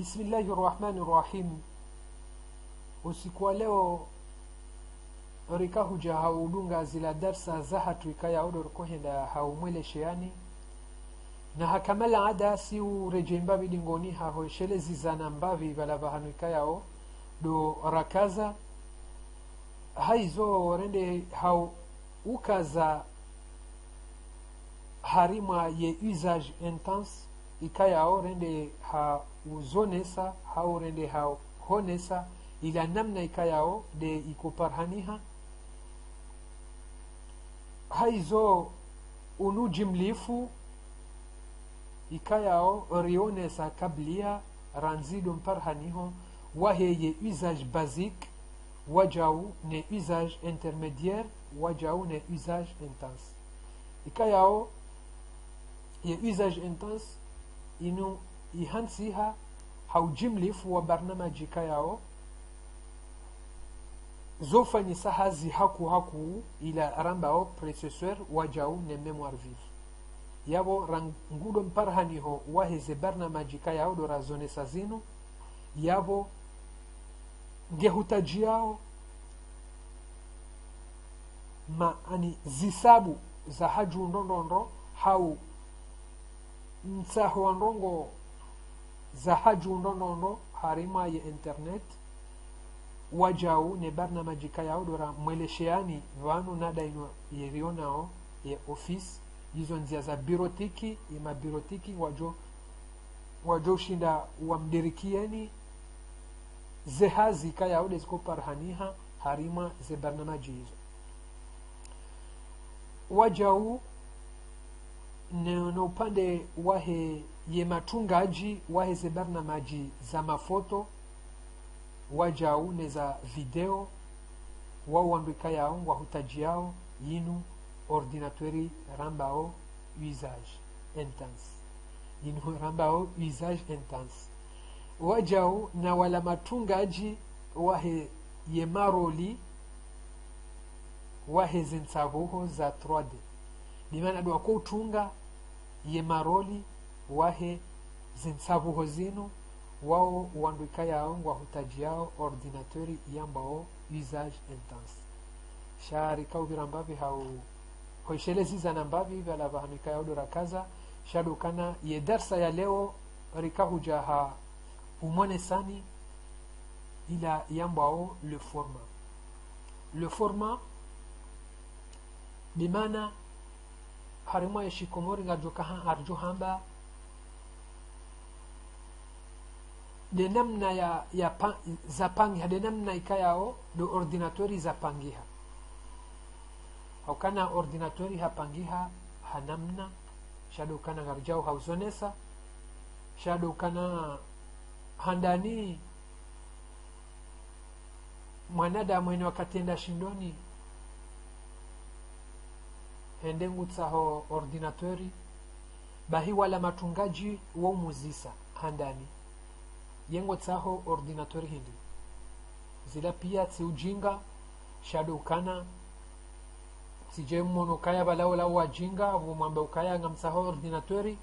Bismillahirrahmanirrahim. Usiku wa leo rika huja haudunga zila darsa zahatu ikaya odo rikohenda haumwele sheani na hakamala ada si ureje mbavi dingoni hahoshele zizana mbavi balava hanu ikaya o do rakaza haizo rende hau ukaza harima ye usage intense ikaya o rende ha uzonesa hau rende ha honesa ila namna ikayao de ikuparhaniha haizo unujimlifu ikayao rionesa kablia ranzido mparhaniho waheye usage basique wajau ne usage intermédiaire wajau ne usage intense ikayao ye usage intense inu ihansiha haujimlifu wa barnamaji ikayao zofani sahazi haku ila rambao processeur wajau ne mémoire vive yabo rangudo mparhaniho waheze barnamaji kayao do razone sazino yabo ngehutajiao ani zisabu za haju ndondondo hau msaho ndongo za haju ndondondo harima ya internet wajau ne barnamaji kayao dora mwelesheani vanu nada ino yerionao ye office hizo nzia za birotiki ima birotiki wajo shinda wamdirikieni zehazi kayao desko parhaniha harima ze barnamaji hizo wajau ne upande wahe ye matungaji wahe ze barnamaji za mafoto wajau neza video wao wanduka yao wahutaji yao yinu ordinatori rambao usage intense yinu rambao usage intense wajau na wala matungaji wahe yemaroli wahe zinsavuho za 3D bimana dwa kutunga yemaroli wahe zinsavuho zinu wao wanduka yao wahutaji yao ordinatori yambao usage intense shari kaubira mbavi hau hoishelezi za mbavi vala vahanika yao dorakaza shadukana ye darsa ya leo rikahuja ha umone sani ila yambao le format bimana harimo ya shikomori ngajoka arjo hamba de namna za pangiha de namna ikayao do ordinatori za pangiha au kana ordinatori hapangiha hanamna shado kana garjao hauzonesa shado kana handani mwanada mwene wakatenda shindoni hendengu tsaho ordinatori bahi wala matungaji wa muzisa handani yengo tsaho ordinatori hindi zila pia tsi ujinga shado ukana sije mmono kaya balawla wajinga vumwamba ukaya ngamtsaho ordinatori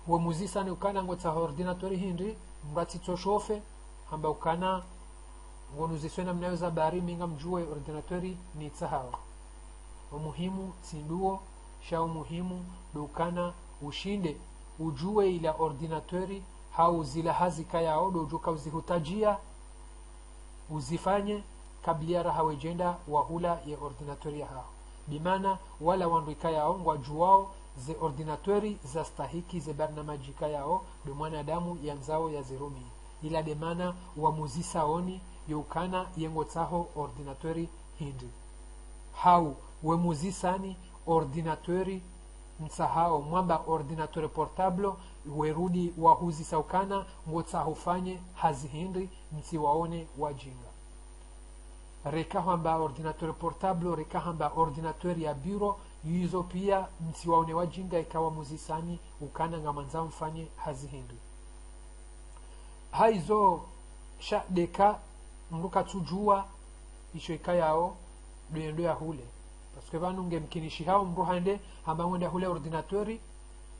wa muzisa ni ukana ngo tsaho ordinatori hindi mbati toshofe hamba ukana ngonuziswena mnaweza bari minga mjue ordinatori ni tsahawa umuhimu sinduo sha umuhimu dukana ushinde ujue ila ordinatori hau zila hazi kaya odo ujuka uzihutajia uzifanye kabla hawejenda wahula ya ordinatori hao bimana wala wanduka yao wajuao ze ordinatori za stahiki ze barnamaji kayao do mwanadamu yanzao ya zirumi ila demana wa muzisa oni yukana yengo tsaho ordinatori hindi hau we muzisani ordinatori msahao mwamba ordinatori portable werudi wahuzi saukana ngotsa hufanye hazihindi msiwaone wajinga reka hamba ordinatori portable reka hamba ordinatori ya bureau yuzo pia msiwaone wajinga ikawa muzisani ukana ngamanza mfanye hazihindi haizo sha deka mruka tujua isho ikayao doyendo ya hule paske vanu ngemkinishi hao mruhande hamba mwenda hule ordinatori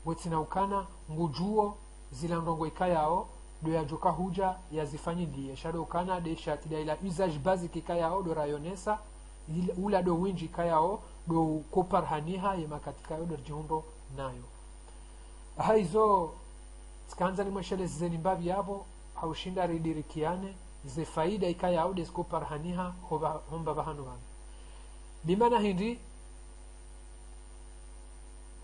wetina ukana ngujuo zila ndongo ikayao do ya joka huja yazifanyidie shado kana de shatida ila usage basic kayao do rayonesa ula do winji kayao do kopar haniha yema katika yo do jiundo nayo haizo tkanza ni mweshele zeni mbavi yabo haushinda ridirikiane ze faida ikayao de kopar haniha homba bahanu hanu bimana hindi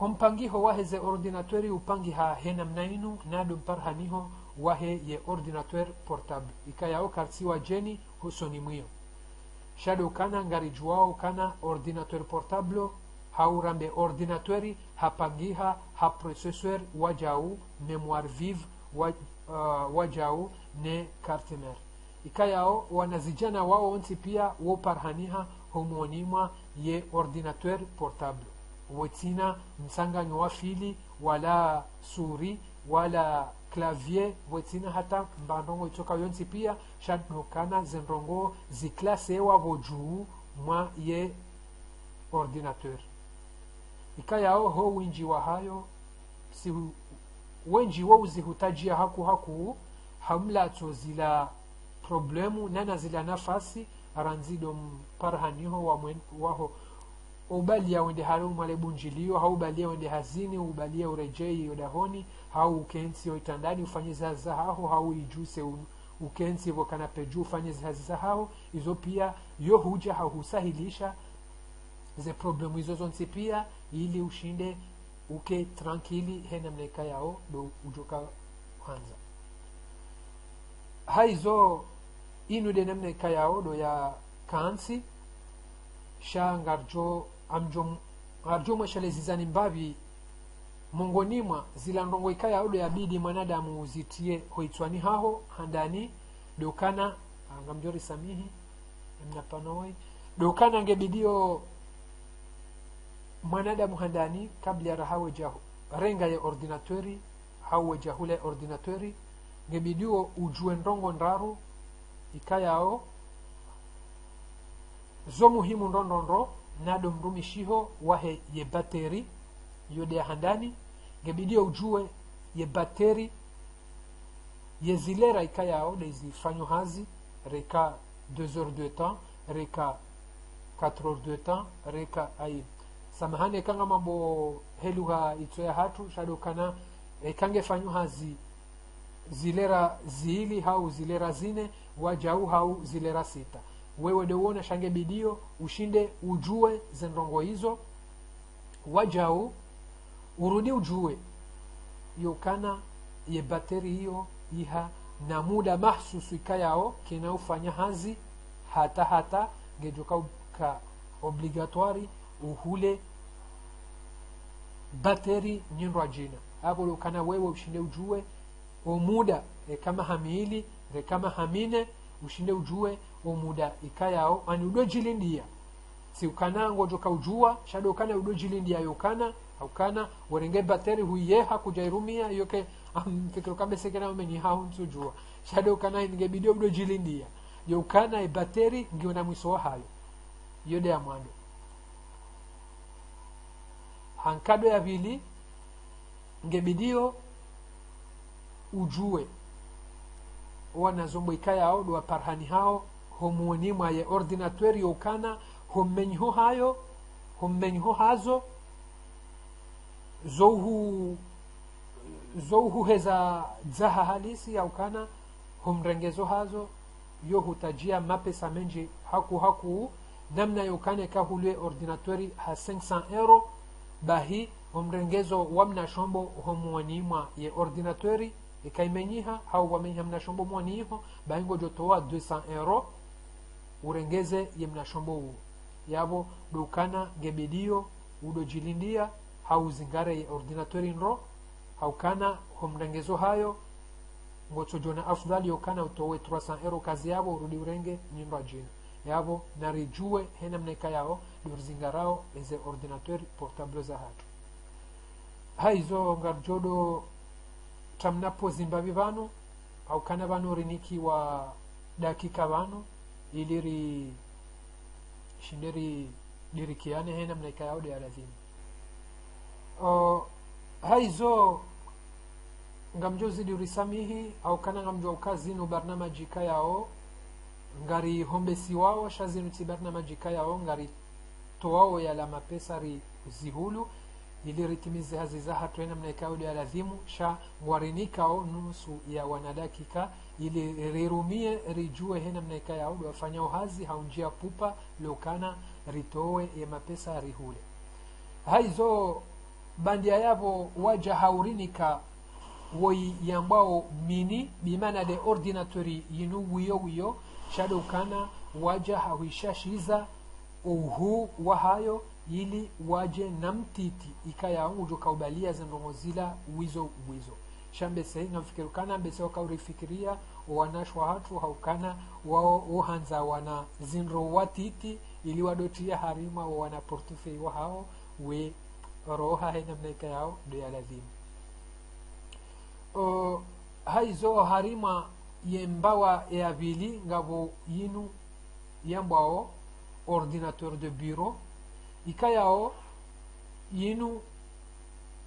umpangiho wahe ze ordinatori upangiha hena mnainu nado mparhaniho wahe ye ordinateur portable ikayao kartsiwa jeni husoni mwio shado kana ngarijuao kana ordinateur portable haurambe ordinatori hapangiha ha processeur wajau memoire vive wajau ne carte mère ikayao wanazijana wao onti pia wo parhaniha homonimwa ye ordinateur portable wetina msanganyo wa fili wala suri wala clavier wetina hata mbandongo itoka yonsi pia shadokana zenrongo ziklase wa vojuu mwa ye ordinateur ikayao ho winji wa hayo si wenji wa uzihutajia haku hamla zila problemu nana zila nafasi aranzido parhaniho waho ubalia wende haru male bunjilio haubalia wende hazini ubalia urejei yodahoni hau ukensi yoitandani ufanyiza zahaho hau ijuse ukensi vokana peju ufanyiza zahaho izo pia yo huja hausahilisha ze problemu izo zonsi pia ili ushinde uke tranquili hena mneka yao do ujoka kwanza haizo inu de mneka yao do ya kansi shangarjo arjo mweshale zizani mbavi mongonimwa zila ndongo ikaya odo ya bidi mwanadamu uzitie hoitwani haho handani dokana ngamjori samihi mnapanoi dokana ngebidio mwanadamu handani kabla rahawe jahu renga ya ordinatori hawe jahule ordinatori ngebidio ujue ndongo ndaru ikayao zo muhimu ndondondro nado mrumishiho wahe ye bateri yode ya handani ngebidio ujue ye bateri ye zilera ikayao dezi fanyo hazi reka 2 heures de temps reka 4 heures de temps reka ai samahane kanga mambo heluha itoya hatu shado kana kange fanyo hazi zilera zili hau zilera zine wajau hau zilera sita wewe dewona shange bidio ushinde ujue zenrongo hizo wajau urudi ujue yokana ye bateri hiyo iha na muda mahsusu ikayao kina ufanya hazi hata gejoka ka obligatoire uhule bateri nyindwa jina hapo yokana wewe ushinde ujue muda kama hamili kama hamine ushinde ujue muda ikayao ani udo jilindia si ukanango joka ujua shado kana udo jilindia yokana aukana werenge bateri huye hakujairumia yoke fikiro kama sekena umeni haunzujua shado kana ingebidio udo jilindia yokana bateri ngiona mwiso hayo yode ya mwando hankado ya vili ngebidio ujue wana zombo ikayao do parhani hao homuonimwa ya ordinateur yokana hommenho hayo hommenho hazo zohu heza zaha halisi au kana homrengezo hazo yo hutajia mapesa menji haku namna yokane kahulwe ordinateur ha 500 euro bahi homrengezo wamna shombo homuonimwa ya ordinateur ikaimenyiha hau wamenyiha mna shombo mwaniho baingo jotoa 200 euro urengeze yemna shombo uo yabo dokana gebidio udo jilindia hau zingare ya ordinatori nro hau kana homrengezo hayo ngoto jona afdali yokana utowe 300 euro kazi yabo urudi urenge nyimba jina yabo narijue hena mneka yao durzingarao eze ordinatori portable za hatu haizo ngarjodo tamnapo zimbavi vano au kana vano riniki wa dakika vano iliri shinderi dirikiane hena mnaika yao de alazini haizo ngamjo zidi urisamihi au kana ngamjo ukazinu barnamaji kayao ngari hombesi wao shazinu ti barnamaji kayao ngari toao ya la mapesa ri zihulu ili ritimize hazi za hatuena mnaikaudi ya lazimu sha ngwarinika o nusu ya wanadakika ili rirumie rijue hena mnaika ya audu wafanya hazi haunjia pupa lokana ritowe ya mapesa rihule haizo bandia yavo waja haurinika woi yambao mini bimana de ordinatori yinu wiyo shado kana waja hawishashiza uhu wahayo ili waje na mtiti ikaya ujo kaubalia zendongozila wizo shambe sei nafikirukana mbese wakaurifikiria wanashwa hatu haukana wao uhanza wana zinro watiti ili wadotia harima wana portufei wa hao we roha hena mnaika yao do ya lazima haizo harima yembawa ya vili ngabo yinu yambao ordinateur de bureau ikayao yinu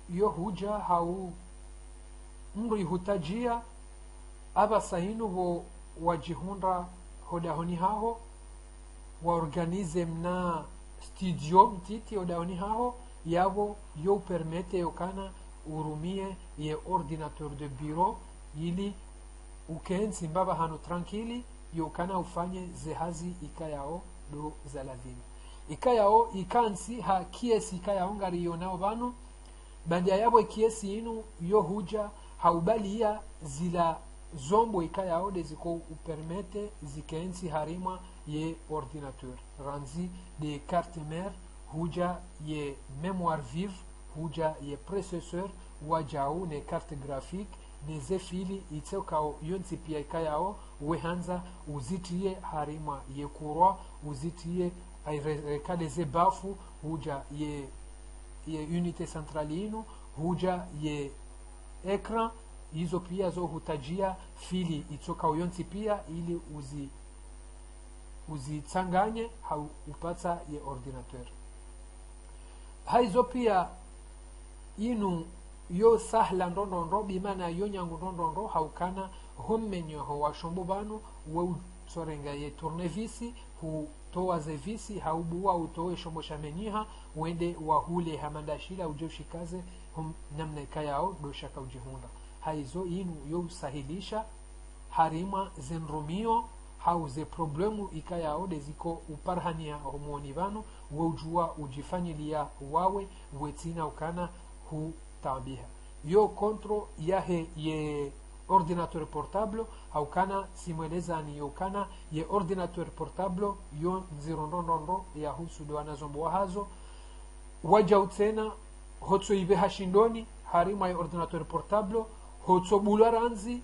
yo huja hau mri hutajia aba sahinu vo wajihunda hodahoni hao waorganize mna studio mtiti hodahoni hao yavo yo permete yokana urumie ye ordinateur de bureau ili ukensi mbaba hanu tranquili yokana ufanye zehazi ikayao do zaladini ikayao ikansi ha kiesi ikayao ngari yonao banu bandia yabo kiesi inu yo huja haubalia zila zombo ikayao de ziko upermete zikensi harima ye ordinateur ranzi de carte mère huja ye mémoire vive huja ye processeur wajao ne carte graphique neze fili itokao yonsi pia ikayao wehanza uzitie harima ye kurwa uzitie rekadeze bafu huja ye unité centralino huja ye ekran hizo pia zo hutajia fili itokao yonsi pia ili uzitsanganye hau upata ye ordinateur haizo pia inu yo sahla ndondondo bimana yo nyangu ndondondo haukana hommenyo ho washombo banu we sorenga ye tournevis hu toa zevisi haubuwa utoe shombo shameniha wende wahule hamandashila ujoshikaze namna ikayao doshaka ujihunda haizo inu yo sahilisha harima zenromio hauze problemu ikayao deziko uparhania homoni banu wujua ujifanyilia wawe wetina ukana hu tabiha yo kontro yahe ye ordinateur portable au kana simweleza ni yo kana ye ordinateur portable yo nzirondondo ya husu do anazombo hazo waja utena hotso ibe hashindoni harima ye ordinateur portable hotso bularanzi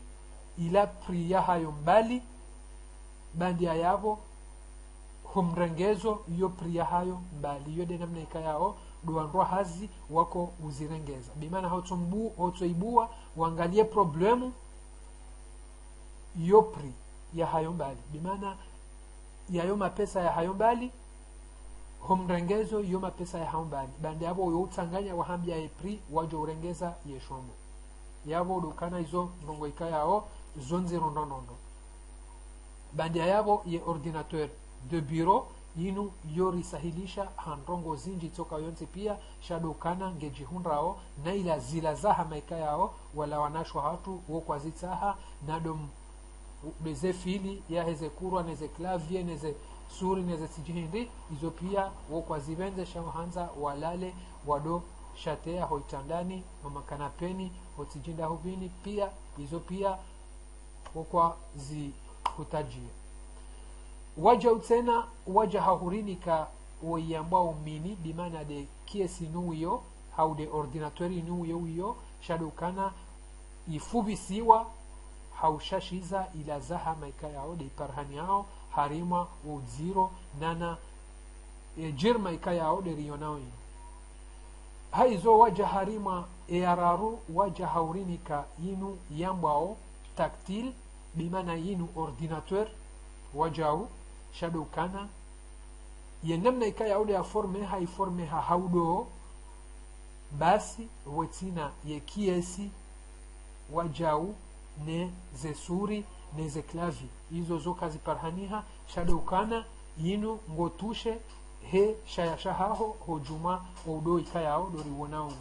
ila priya hayo mbali bandia yavo humrengezo yo priya hayo mbali yo de namna ikayao duandwa hazi wako uzirengeza bimana hotsoibua waangalie problemu yopri ya hayo mbali bimana yayo mapesa ya hayo mbali humrengezo yo mapesa ya hayo mbali bandi yabo yo utsanganya wahambia epri wajo urengeza yeshombo yabo dukana izo ndongo ikayao zonzi rondonondo bandi yabo ye ordinateur de bureau yinu yori sahilisha handrongo zinji toka yonte pia shadokana ngejihundrao na ila zila zaha maika yao wala wanashwa hatu wokwa zitaha nadom beze fili ya heze kurwa neze klavie neze suri neze sijihindi izo pia wokwa zibenze shahanza walale wado shatea hoitandani mama kanapeni hotijinda hubini pia izo pia wokwa zi kutajia waja utena waja hahurinika woyambao mini bimana de kiesi nuyo hau de ordinatori nuyo shadukana ifubisiwa haushashiza ila zaha maika yao de parhani yao harima uziro nana jirma ika yao de rionao ino haizo waja harima eararu waja haurinika inu yambao taktil bimana inu ordinateur wajau shadukana ye namna ikaya aude ya forme ha haudo basi wetina ye kiesi wajau ne ze suri ne ze klavi izo zo kazi parhaniha shade ukana yinu ngotushe he shayashahaho hojuma odo ikayao dori wonao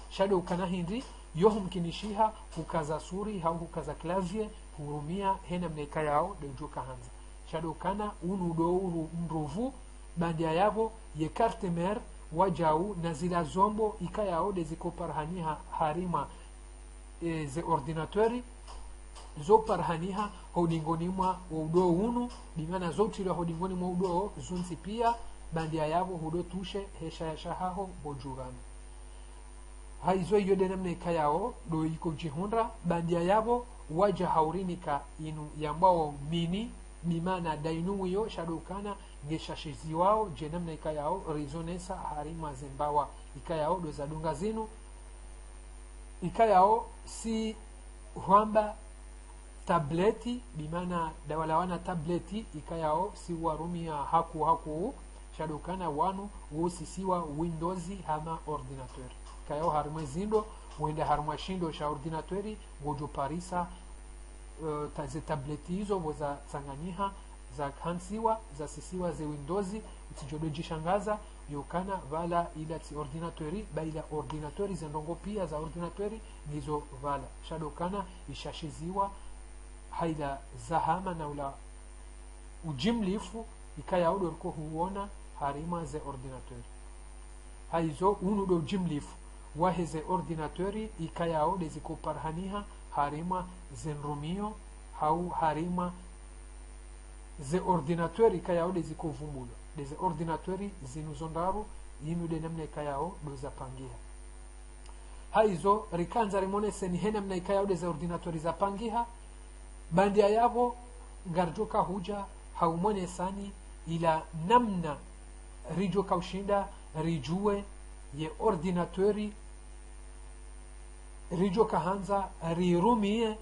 shade ukana hindi yohumkinishiha hukaza suri hau hukaza klavie hurumia hena mneka yao dejuka hanza shado kana unu do uru mruvu bandia yavo ye carte mer wajau na zila zombo ikayao de ziko parhaniha harima ze ordinatori zo parhaniha hodingoni mwa udo unu bimana zotira hodingoni mwa udo zunsi pia bandia yavo hudo tushe hesha yashahaho bojurani haizo yode namne kayao do iko jihundra bandia yavo waja haurinika inu yambao mini bimana dainu yo shadukana ngeshashizi wao je namna ikayao rizonesa harima zembawa ikayao do zadunga zinu ikayao si huamba tableti bimana dawalawana tableti ikayao si warumia haku shadukana wanu usisiwa windows hama ordinateur kayo harma zindo wenda harma shindo sha ordinatori gojo parisa ze tableti hizo boza tsanganyiha za hansiwa za sisiwa ze windows utijodojishangaza yokana vala ila ti ordinatori baila ordinatori zendongo pia za ordinatori nizo vala shadokana ishashiziwa haila zahama na ula ujimlifu ikaya udo riko huona harima ze ordinatori haizo unu do ujimlifu waheze ordinatori ikayao deziko parhaniha harima zenrumio hau harima ze ordinatori ikayao deziko vumulo deze ordinatori zinuzondaru yinu de namna ikayao doza pangia haizo rikanza rimonese ni hena mna ikayao deze ordinatori za pangiha bandia yavo ngarjoka huja haumone sani ila namna rijo kaushinda rijue ye ordinatori rijo kahanza rirumie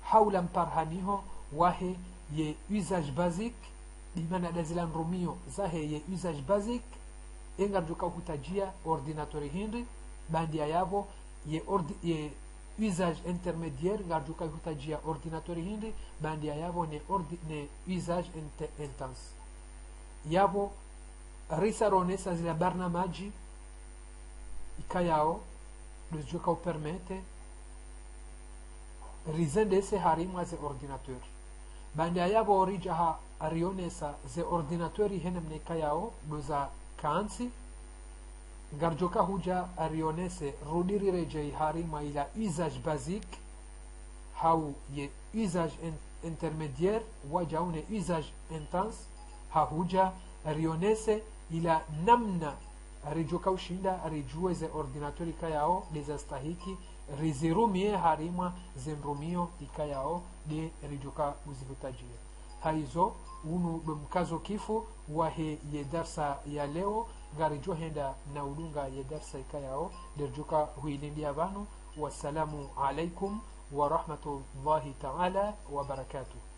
haula mparhaniho wahe ye usage basique bimana dazilan rumio zahe ye usage basique engarjo kahutajia ordinatori hindi bandia yavo ye usage intermédiaire ngarjo kahutajia ordinatori hindi bandia yavo ne usage intense yavo risaronesa zila barnamaji ikayao dozijoka upermete rizendese harima ze ordinateur bandia yavo orijaha arionesa ze ordinatori henemne ikayao doza kaansi ngarjoka huja arionese rudiri rejei harima ila usage basique hau ye usage intermédiaire wajaune usage intense hahuja arionese ila namna rijoka ushinda rijue ze ordinatori ikayao dezastahiki rizirumie harima zenrumio ikayao de rijoka uzihutajia haizo unu domkazo kifu wahe ye darsa ya leo ngarijo henda na udunga ye darsa ikayao derjoka huilindi avanu wassalamu alaikum wa rahmatullahi ta'ala wa barakatuh